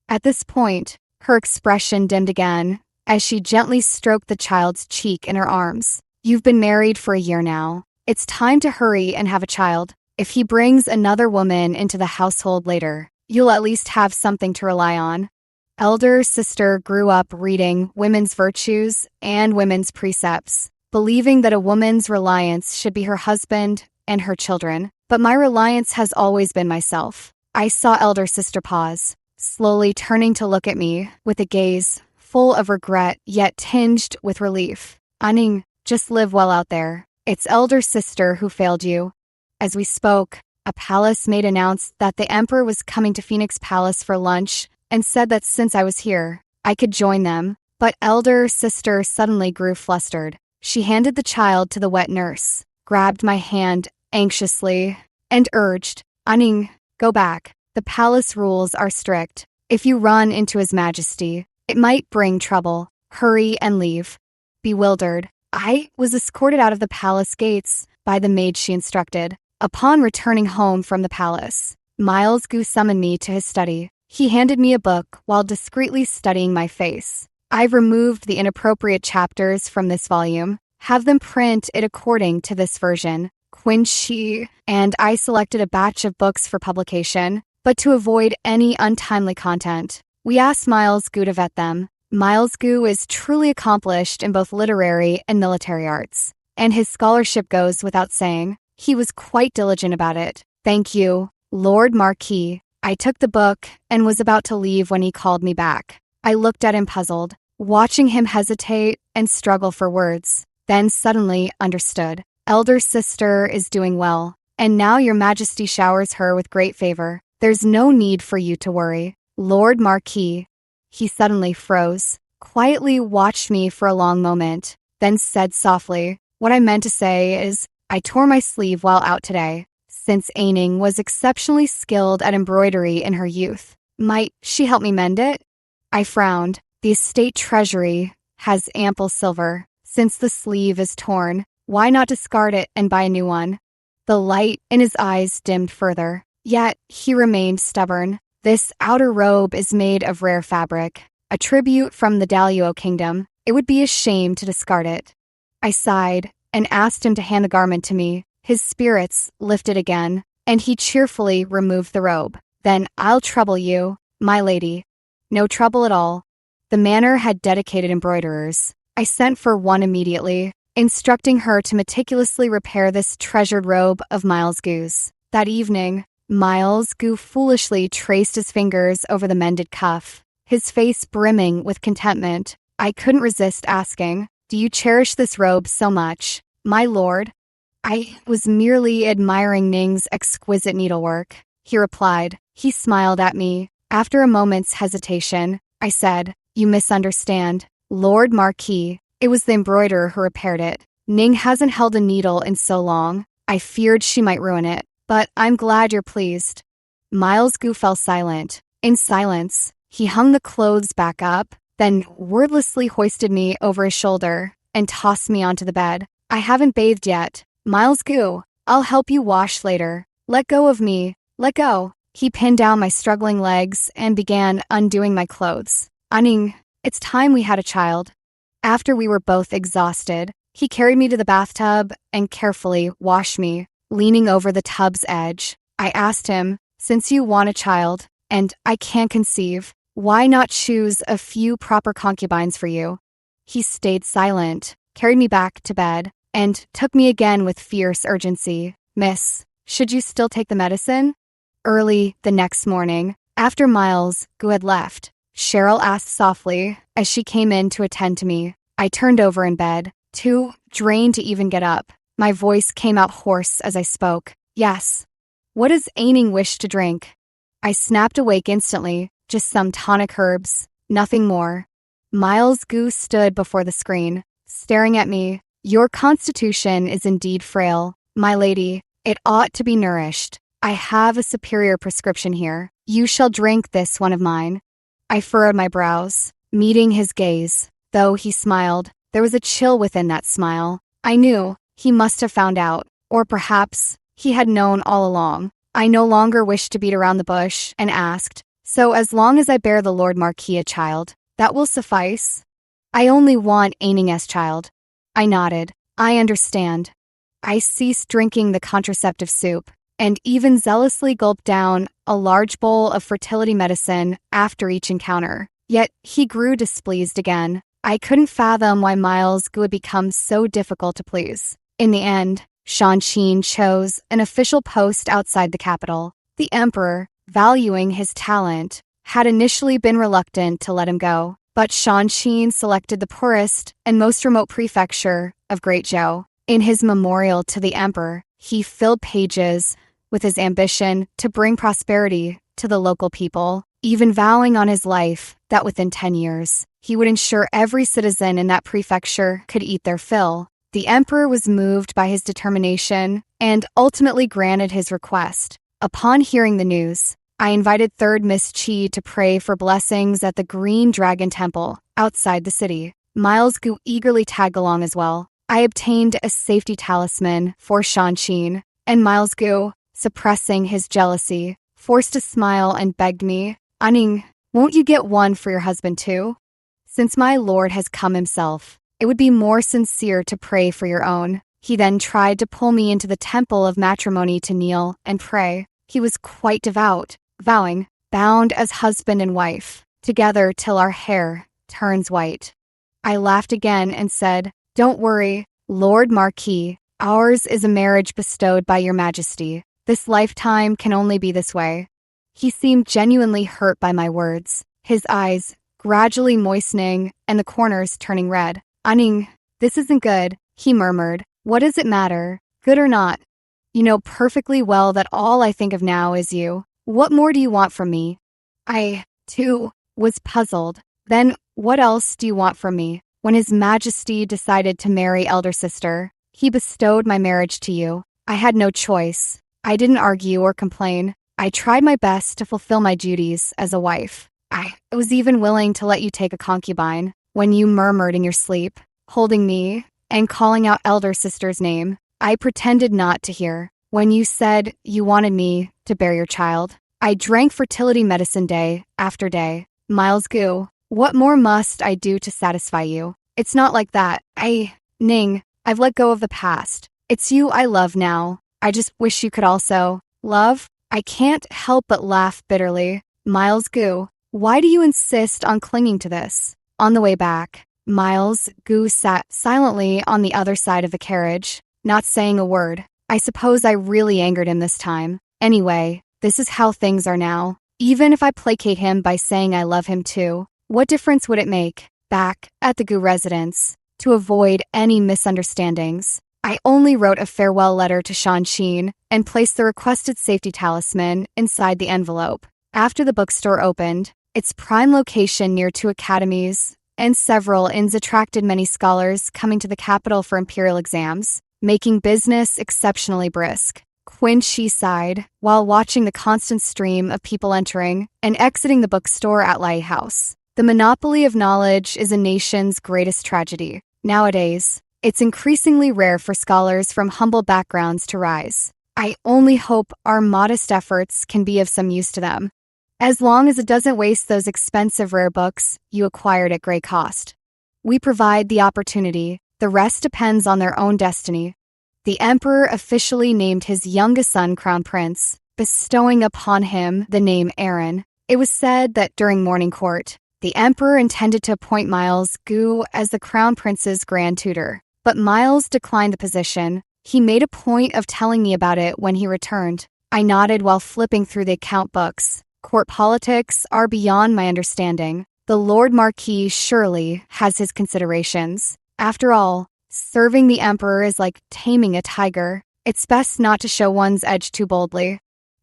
[SPEAKER 1] At this point, her expression dimmed again as she gently stroked the child's cheek in her arms. "You've been married for a year now. It's time to hurry and have a child. If he brings another woman into the household later, you'll at least have something to rely on." Elder sister grew up reading women's virtues and women's precepts, believing that a woman's reliance should be her husband and her children. But my reliance has always been myself. I saw elder sister pause, slowly turning to look at me with a gaze full of regret yet tinged with relief. "Aning, just live well out there. It's elder sister who failed you." As we spoke, a palace maid announced that the emperor was coming to Phoenix Palace for lunch and said that since I was here, I could join them. But elder sister suddenly grew flustered. She handed the child to the wet nurse, grabbed my hand anxiously, and urged, "Aning, go back. The palace rules are strict. If you run into His Majesty, it might bring trouble. Hurry and leave." Bewildered, I was escorted out of the palace gates by the maid she instructed. Upon returning home from the palace, Miles Gu summoned me to his study. He handed me a book while discreetly studying my face. "I've removed the inappropriate chapters from this volume. Have them print it according to this version. Quincy," and I selected a batch of books for publication, but to avoid any untimely content, we asked Miles Gu to vet them. Miles Gu is truly accomplished in both literary and military arts, and his scholarship goes without saying. He was quite diligent about it. "Thank you, Lord Marquis." I took the book and was about to leave when he called me back. I looked at him puzzled, watching him hesitate and struggle for words, then suddenly understood. "Elder sister is doing well, and now your Majesty showers her with great favor. There's no need for you to worry. Lord Marquis." He suddenly froze, quietly watched me for a long moment, then said softly, "What I meant to say is, I tore my sleeve while out today. Since Aining was exceptionally skilled at embroidery in her youth, might she help me mend it?" I frowned. "The estate treasury has ample silver. Since the sleeve is torn, why not discard it and buy a new one?" The light in his eyes dimmed further, yet he remained stubborn. "This outer robe is made of rare fabric, a tribute from the Daluo kingdom. It would be a shame to discard it." I sighed and asked him to hand the garment to me. His spirits lifted again, and he cheerfully removed the robe. "Then I'll trouble you, my lady." "No trouble at all." The manor had dedicated embroiderers. I sent for one immediately, instructing her to meticulously repair this treasured robe of Miles Gu's. That evening, Miles Gu foolishly traced his fingers over the mended cuff, his face brimming with contentment. I couldn't resist asking, "Do you cherish this robe so much, my lord?" "I was merely admiring Ning's exquisite needlework," he replied. He smiled at me. After a moment's hesitation, I said, "You misunderstand, Lord Marquis. It was the embroiderer who repaired it. Ning hasn't held a needle in so long. I feared she might ruin it, but I'm glad you're pleased." Miles Gu fell silent. In silence, he hung the clothes back up, then wordlessly hoisted me over his shoulder and tossed me onto the bed. "I haven't bathed yet. Miles Gu, I'll help you wash later. Let go of me. Let go." He pinned down my struggling legs and began undoing my clothes. "Aning, it's time we had a child." After we were both exhausted, he carried me to the bathtub and carefully washed me, leaning over the tub's edge. I asked him, "Since you want a child, and I can't conceive, why not choose a few proper concubines for you?" He stayed silent, carried me back to bed, and took me again with fierce urgency. "Miss, should you still take the medicine?" Early the next morning, after Miles Gu had left, Cheryl asked softly as she came in to attend to me. I turned over in bed, too drained to even get up. My voice came out hoarse as I spoke. Yes. What does Aining wish to drink? I snapped awake instantly. Just some tonic herbs. Nothing more. Miles Goose stood before the screen, staring at me. Your constitution is indeed frail, my lady. It ought to be nourished. I have a superior prescription here. You shall drink this one of mine. I furrowed my brows, meeting his gaze. Though he smiled, there was a chill within that smile. I knew he must have found out, or perhaps he had known all along. I no longer wished to beat around the bush and asked, so as long as I bear the Lord Marquis a child, that will suffice? I only want Aining's child. I nodded. I understand. I ceased drinking the contraceptive soup, and even zealously gulped down a large bowl of fertility medicine after each encounter. Yet he grew displeased again. I couldn't fathom why Miles would become so difficult to please. In the end, Shang chose an official post outside the capital. The emperor, valuing his talent, had initially been reluctant to let him go, but Shang selected the poorest and most remote prefecture of Great Zhou. In his memorial to the emperor, he filled pages with his ambition to bring prosperity to the local people, even vowing on his life that within 10 years, he would ensure every citizen in that prefecture could eat their fill. The emperor was moved by his determination and ultimately granted his request. Upon hearing the news, I invited 3rd Miss Qi to pray for blessings at the Green Dragon Temple outside the city. Miles Gu eagerly tagged along as well. I obtained a safety talisman for Shang, and Miles Gu, suppressing his jealousy, forced a smile and begged me, Aning, won't you get one for your husband too? Since my lord has come himself, it would be more sincere to pray for your own. He then tried to pull me into the temple of matrimony to kneel and pray. He was quite devout, vowing, bound as husband and wife, together till our hair turns white. I laughed again and said, Don't worry, Lord Marquis, ours is a marriage bestowed by your majesty. This lifetime can only be this way. He seemed genuinely hurt by my words, his eyes gradually moistening and the corners turning red. Aning, this isn't good, he murmured. What does it matter, good or not? You know perfectly well that all I think of now is you. What more do you want from me? I, too, was puzzled. Then, what else do you want from me? When His Majesty decided to marry elder sister, he bestowed my marriage to you. I had no choice. I didn't argue or complain. I tried my best to fulfill my duties as a wife. I was even willing to let you take a concubine. When you murmured in your sleep, holding me and calling out elder sister's name, I pretended not to hear. When you said you wanted me to bear your child, I drank fertility medicine day after day. Miles Gu, what more must I do to satisfy you? It's not like that. Ning, I've let go of the past. It's you I love now. I just wish you could also love. I can't help but laugh bitterly. Miles Gu, why do you insist on clinging to this? On the way back, Miles Gu sat silently on the other side of the carriage, not saying a word. I suppose I really angered him this time. Anyway, this is how things are now. Even if I placate him by saying I love him too, what difference would it make? Back at the Gu residence, to avoid any misunderstandings, I only wrote a farewell letter to Shang and placed the requested safety talisman inside the envelope. After the bookstore opened, its prime location near 2 academies and several inns attracted many scholars coming to the capital for imperial exams, making business exceptionally brisk. Qin Shi sighed while watching the constant stream of people entering and exiting the bookstore at Lai House. The monopoly of knowledge is a nation's greatest tragedy. Nowadays, it's increasingly rare for scholars from humble backgrounds to rise. I only hope our modest efforts can be of some use to them, as long as it doesn't waste those expensive rare books you acquired at great cost. We provide the opportunity. The rest depends on their own destiny. The emperor officially named his youngest son crown prince, bestowing upon him the name Aaron. It was said that during morning court, the emperor intended to appoint Miles Gu as the crown prince's grand tutor, but Miles declined the position. He made a point of telling me about it when he returned. I nodded while flipping through the account books, Court politics are beyond my understanding. The Lord Marquis surely has his considerations. After all, serving the Emperor is like taming a tiger. It's best not to show one's edge too boldly.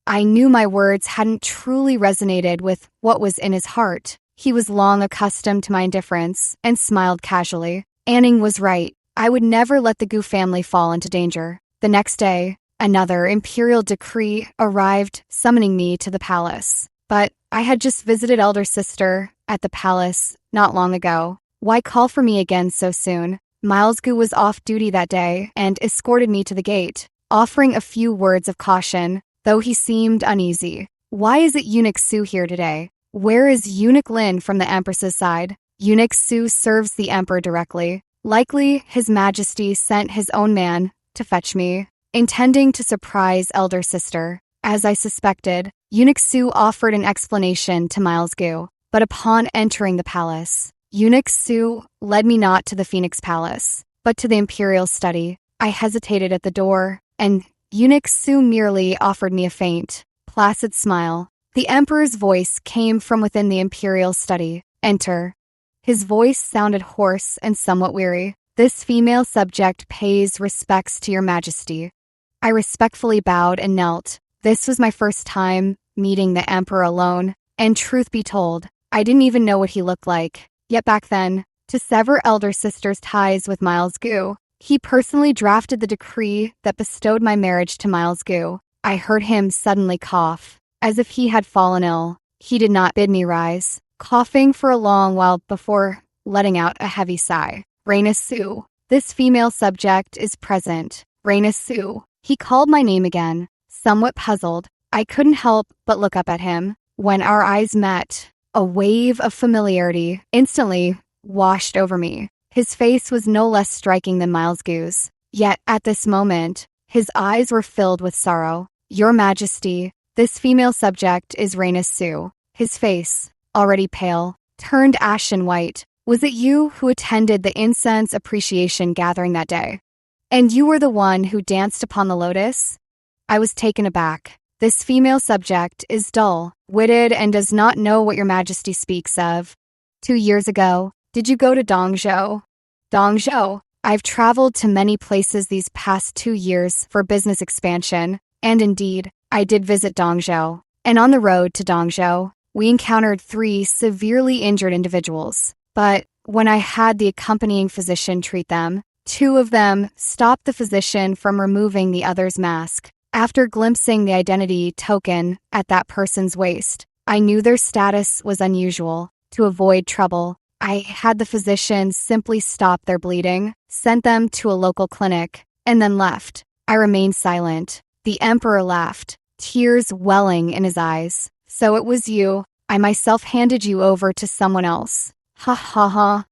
[SPEAKER 1] I knew my words hadn't truly resonated with what was in his heart. He was long accustomed to my indifference and smiled casually. Anning was right. I would never let the Gu family fall into danger. The next day, another imperial decree arrived summoning me to the palace. But I had just visited elder sister at the palace not long ago. Why call for me again so soon? Miles Gu was off duty that day and escorted me to the gate, offering a few words of caution, though he seemed uneasy. Why is it Eunuch Su here today? Where is Eunuch Lin from the Empress's side? Eunuch Su serves the Emperor directly. Likely, His Majesty sent his own man to fetch me, intending to surprise elder sister. As I suspected, Eunuch Su offered an explanation to Miles Gu, but upon entering the palace, Eunuch Su led me not to the Phoenix Palace, but to the Imperial study. I hesitated at the door, and Eunuch Su merely offered me a faint, placid smile. The Emperor's voice came from within the Imperial study. Enter. His voice sounded hoarse and somewhat weary. This female subject pays respects to your Majesty. I respectfully bowed and knelt. This was my first time meeting the Emperor alone, and truth be told, I didn't even know what he looked like. Yet back then, to sever elder sister's ties with Miles Gu, he personally drafted the decree that bestowed my marriage to Miles Gu. I heard him suddenly cough, as if he had fallen ill. He did not bid me rise, coughing for a long while before letting out a heavy sigh. Reina Su, this female subject is present. Reina Su. He called my name again. Somewhat puzzled, I couldn't help but look up at him. When our eyes met, a wave of familiarity instantly washed over me. His face was no less striking than Miles Gu's. Yet at this moment, his eyes were filled with sorrow. Your Majesty, this female subject is Reina Su. His face, already pale, turned ashen white. Was it you who attended the incense appreciation gathering that day? And you were the one who danced upon the lotus? I was taken aback. This female subject is dull-witted and does not know what your Majesty speaks of. 2 years ago, did you go to Dongzhou? Dongzhou. I've traveled to many places these past 2 years for business expansion, and indeed, I did visit Dongzhou. And on the road to Dongzhou, we encountered 3 severely injured individuals. But when I had the accompanying physician treat them, 2 of them stopped the physician from removing the other's mask. After glimpsing the identity token at that person's waist, I knew their status was unusual. To avoid trouble, I had the physician simply stop their bleeding, sent them to a local clinic, and then left. I remained silent. The Emperor laughed, tears welling in his eyes. So it was you. I myself handed you over to someone else. Ha ha ha.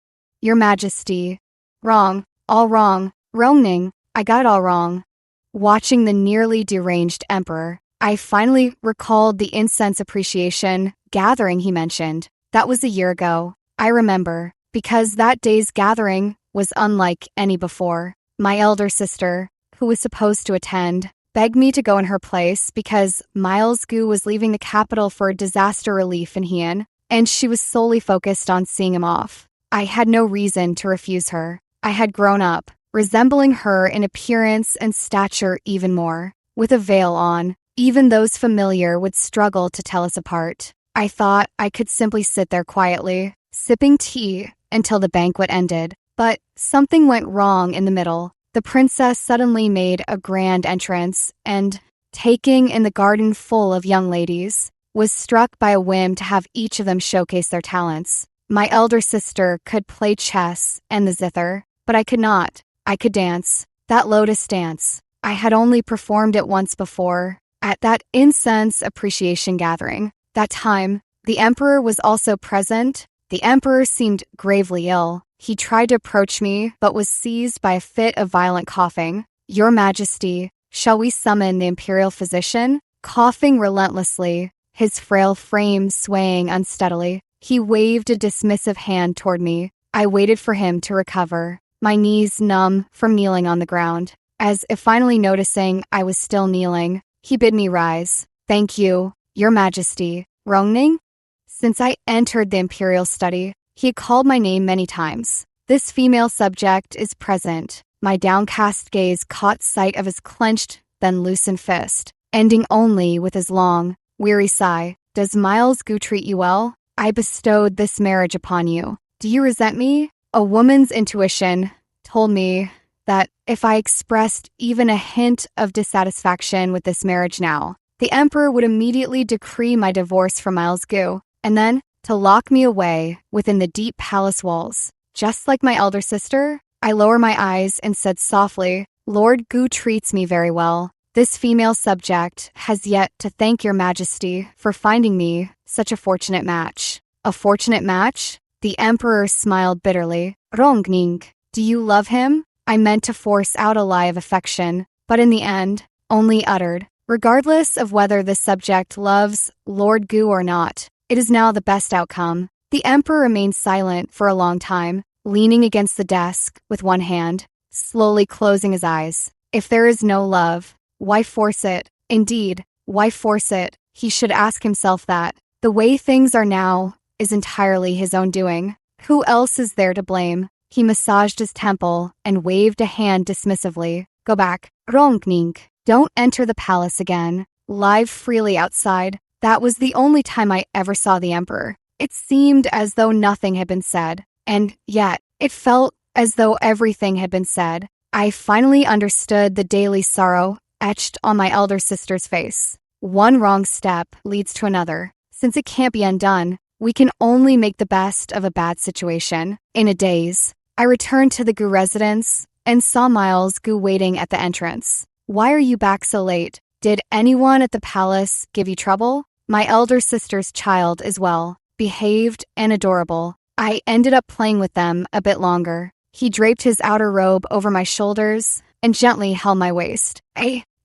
[SPEAKER 1] Your Majesty. Wrong. All wrong. Wrongning. I got it all wrong. Watching the nearly deranged Emperor, I finally recalled the incense appreciation gathering he mentioned. That was a year ago. I remember, because that day's gathering was unlike any before. My elder sister, who was supposed to attend, begged me to go in her place because Miles Gu was leaving the capital for disaster relief in Heian, and she was solely focused on seeing him off. I had no reason to refuse her. I had grown up, resembling her in appearance and stature even more. With a veil on, even those familiar would struggle to tell us apart. I thought I could simply sit there quietly, sipping tea until the banquet ended. But something went wrong in the middle. The princess suddenly made a grand entrance and, taking in the garden full of young ladies, was struck by a whim to have each of them showcase their talents. My elder sister could play chess and the zither, but I could not. I could dance. That lotus dance. I had only performed it once before, at that incense appreciation gathering. That time, the Emperor was also present. The Emperor seemed gravely ill. He tried to approach me, but was seized by a fit of violent coughing. Your Majesty, shall we summon the Imperial physician? Coughing relentlessly, his frail frame swaying unsteadily, he waved a dismissive hand toward me. I waited for him to recover, my knees numb from kneeling on the ground. As if finally noticing I was still kneeling, he bid me rise. Thank you, Your Majesty. Rongning? Since I entered the imperial study, he had called my name many times. This female subject is present. My downcast gaze caught sight of his clenched, then loosened fist, ending only with his long, weary sigh. Does Miles Gu treat you well? I bestowed this marriage upon you. Do you resent me? A woman's intuition told me that if I expressed even a hint of dissatisfaction with this marriage now, the Emperor would immediately decree my divorce from Miles Gu, and then to lock me away within the deep palace walls. Just like my elder sister, I lowered my eyes and said softly, Lord Gu treats me very well. This female subject has yet to thank your majesty for finding me such a fortunate match. A fortunate match? The Emperor smiled bitterly. Rongning, do you love him? I meant to force out a lie of affection, but in the end, only uttered, regardless of whether the subject loves Lord Gu or not, it is now the best outcome. The Emperor remained silent for a long time, leaning against the desk with one hand, slowly closing his eyes. If there is no love, why force it? Indeed, why force it? He should ask himself that. The way things are now is entirely his own doing. Who else is there to blame? He massaged his temple and waved a hand dismissively. Go back. Rongning. Don't enter the palace again. Live freely outside. That was the only time I ever saw the Emperor. It seemed as though nothing had been said, and yet it felt as though everything had been said. I finally understood the daily sorrow etched on my elder sister's face. One wrong step leads to another. Since it can't be undone, we can only make the best of a bad situation. In a daze, I returned to the Gu residence and saw Miles Gu waiting at the entrance. Why are you back so late? Did anyone at the palace give you trouble? My elder sister's child as well. Behaved and adorable. I ended up playing with them a bit longer. He draped his outer robe over my shoulders and gently held my waist.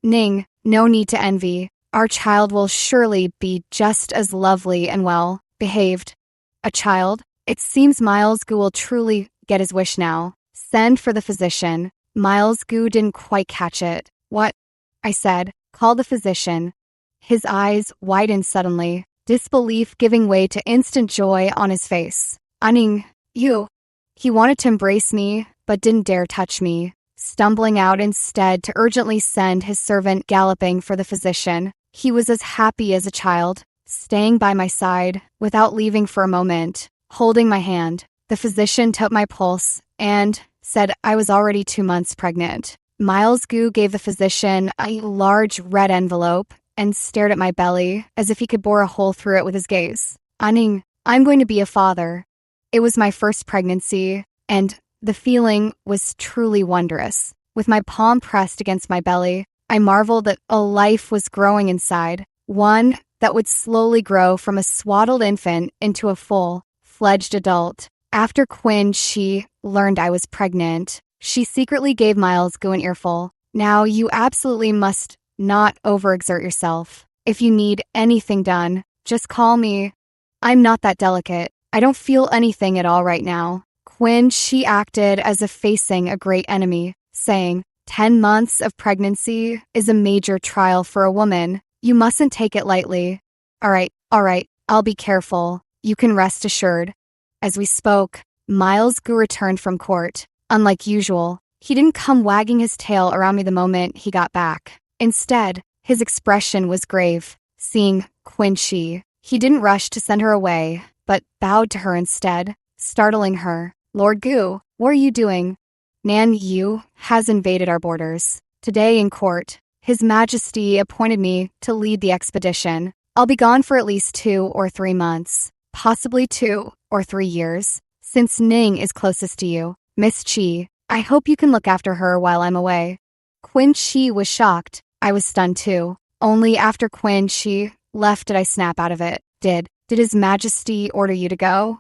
[SPEAKER 1] Ning, no need to envy. Our child will surely be just as lovely and well behaved. A child? It seems Miles Gu will truly get his wish now. Send for the physician. Miles Gu didn't quite catch it. What? I said. Call the physician. His eyes widened suddenly, disbelief giving way to instant joy on his face. Aning, you. He wanted to embrace me, but didn't dare touch me, stumbling out instead to urgently send his servant galloping for the physician. He was as happy as a child, staying by my side without leaving for a moment, holding my hand. The physician took my pulse and said I was already 2 months pregnant. Miles Gu gave the physician a large red envelope and stared at my belly as if he could bore a hole through it with his gaze. Aning, I'm going to be a father. It was my first pregnancy, and the feeling was truly wondrous. With my palm pressed against my belly, I marveled that a life was growing inside, one that would slowly grow from a swaddled infant into a full-fledged adult. After Quinn, she learned I was pregnant. She secretly gave Miles Gu an earful. Now you absolutely must not overexert yourself. If you need anything done, just call me. I'm not that delicate. I don't feel anything at all right now. Quinn, she acted as if facing a great enemy, saying, 10 months of pregnancy is a major trial for a woman. You mustn't take it lightly. All right, I'll be careful. You can rest assured. As we spoke, Miles Gu returned from court. Unlike usual, he didn't come wagging his tail around me the moment he got back. Instead, his expression was grave. Seeing Quinn Shi, he didn't rush to send her away, but bowed to her instead, startling her. Lord Gu, what are you doing? Nan Yu has invaded our borders. Today in court, His Majesty appointed me to lead the expedition. I'll be gone for at least 2 or 3 months, possibly 2 or 3 years, since Ning is closest to you. Miss Chi, I hope you can look after her while I'm away. Quinn Chi was shocked. I was stunned too. Only after Quinn Chi left did I snap out of it. Did His Majesty order you to go?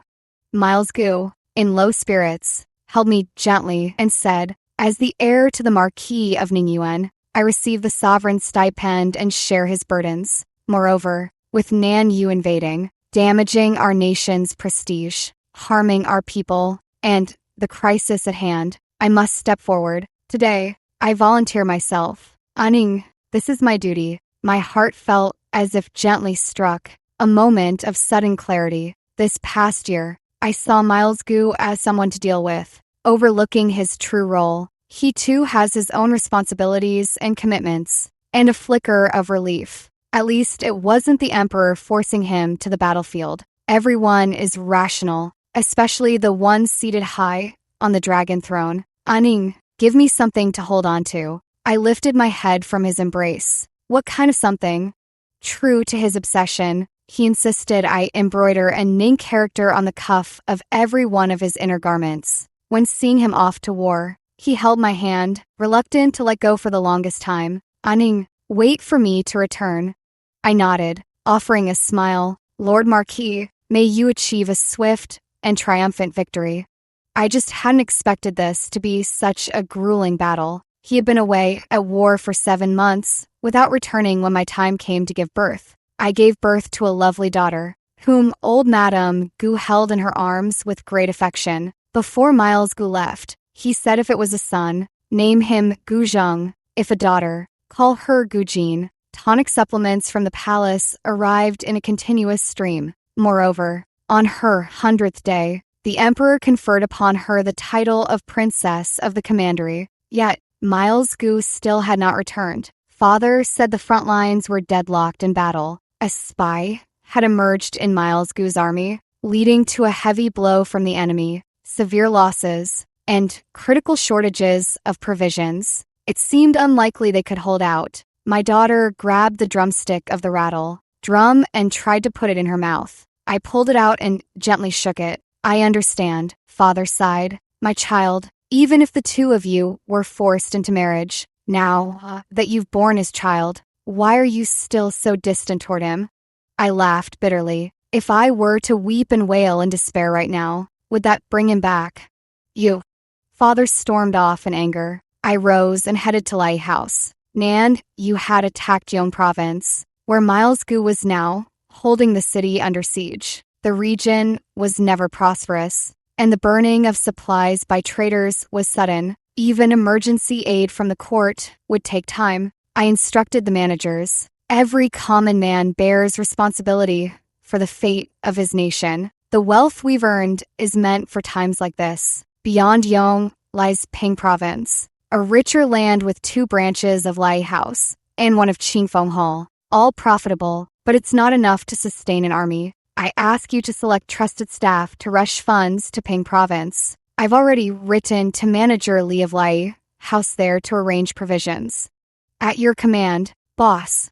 [SPEAKER 1] Miles Gu, in low spirits, held me gently and said, as the heir to the Marquis of Ningyuan, I receive the sovereign's stipend and share his burdens. Moreover, with Nan Yu invading, damaging our nation's prestige, harming our people, and the crisis at hand, I must step forward. Today, I volunteer myself. Aning, this is my duty. My heart felt as if gently struck. a moment of sudden clarity. This past year, I saw Miles Gu as someone to deal with, overlooking his true role. He too has his own responsibilities and commitments, and a flicker of relief. At least it wasn't the Emperor forcing him to the battlefield. Everyone is rational, especially the one seated high on the dragon throne. Aning, give me something to hold on to. I lifted my head from his embrace. What kind of something? True to his obsession, he insisted I embroider a Ning character on the cuff of every one of his inner garments. When seeing him off to war, he held my hand, reluctant to let go for the longest time. Aning, wait for me to return. I nodded, offering a smile. Lord Marquis, may you achieve a swift and triumphant victory. I just hadn't expected this to be such a grueling battle. He had been away at war for 7 months, without returning when my time came to give birth. I gave birth to a lovely daughter, whom old Madame Gu held in her arms with great affection. Before Miles Gu left, he said if it was a son, name him Gu Zheng. If a daughter, call her Gu Jin. Tonic supplements from the palace arrived in a continuous stream. Moreover, on her 100th day, the Emperor conferred upon her the title of Princess of the Commandery. Yet, Miles Gu still had not returned. Father said the front lines were deadlocked in battle. A spy had emerged in Miles Gu's army, leading to a heavy blow from the enemy, severe losses, and critical shortages of provisions. It seemed unlikely they could hold out. My daughter grabbed the drumstick of the rattle drum and tried to put it in her mouth. I pulled it out and gently shook it. I understand, Father sighed. My child, even if the two of you were forced into marriage, now that you've borne his child, why are you still so distant toward him? I laughed bitterly. If I were to weep and wail in despair right now, would that bring him back? You. Father stormed off in anger. I rose and headed to Lai House. Nan, you had attacked Yong Province, where Miles Gu was now, holding the city under siege. The region was never prosperous, and the burning of supplies by traders was sudden. Even emergency aid from the court would take time. I instructed the managers. Every common man bears responsibility for the fate of his nation. The wealth we've earned is meant for times like this. Beyond Yong lies Ping Province, a richer land with 2 branches of Lai House and one of Qingfeng Hall, all profitable, but it's not enough to sustain an army. I ask you to select trusted staff to rush funds to Ping Province. I've already written to manager Li of Lai House there to arrange provisions. At your command, boss.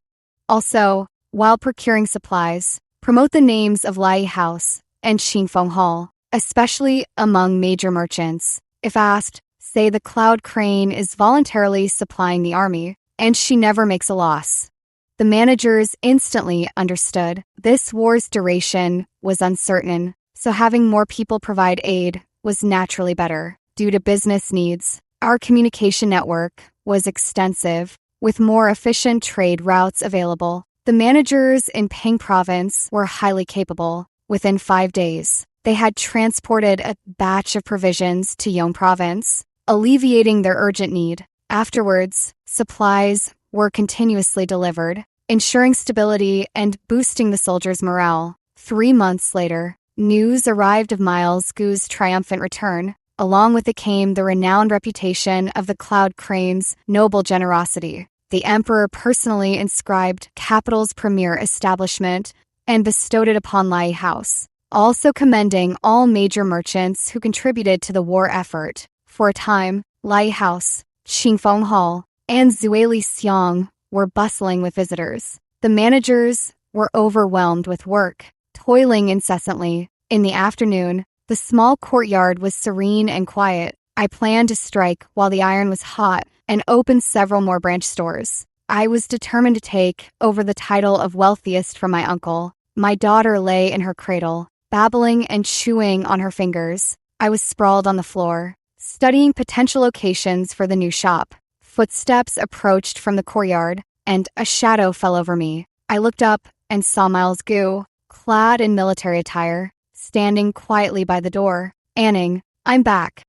[SPEAKER 1] Also, while procuring supplies, promote the names of Lai House and Qingfeng Hall, especially among major merchants. If asked, say the Cloud Crane is voluntarily supplying the army, and she never makes a loss. The managers instantly understood. This war's duration was uncertain, so having more people provide aid was naturally better. Due to business needs, our communication network was extensive, with more efficient trade routes available. The managers in Ping Province were highly capable. Within 5 days, they had transported a batch of provisions to Yong Province, alleviating their urgent need. Afterwards, supplies were continuously delivered, ensuring stability and boosting the soldiers' morale. 3 months later, news arrived of Miles Gu's triumphant return. Along with it came the renowned reputation of the Cloud Crane's noble generosity. The Emperor personally inscribed capital's premier establishment and bestowed it upon Lai House, also commending all major merchants who contributed to the war effort. For a time, Lai House, Qingfeng Hall, and Zueli Xiang were bustling with visitors. The managers were overwhelmed with work, toiling incessantly. In the afternoon, the small courtyard was serene and quiet. I planned to strike while the iron was hot and open several more branch stores. I was determined to take over the title of wealthiest from my uncle. My daughter lay in her cradle, babbling and chewing on her fingers. I was sprawled on the floor, studying potential locations for the new shop. Footsteps approached from the courtyard, and a shadow fell over me. I looked up and saw Miles Gu, clad in military attire, standing quietly by the door. Anning, I'm back.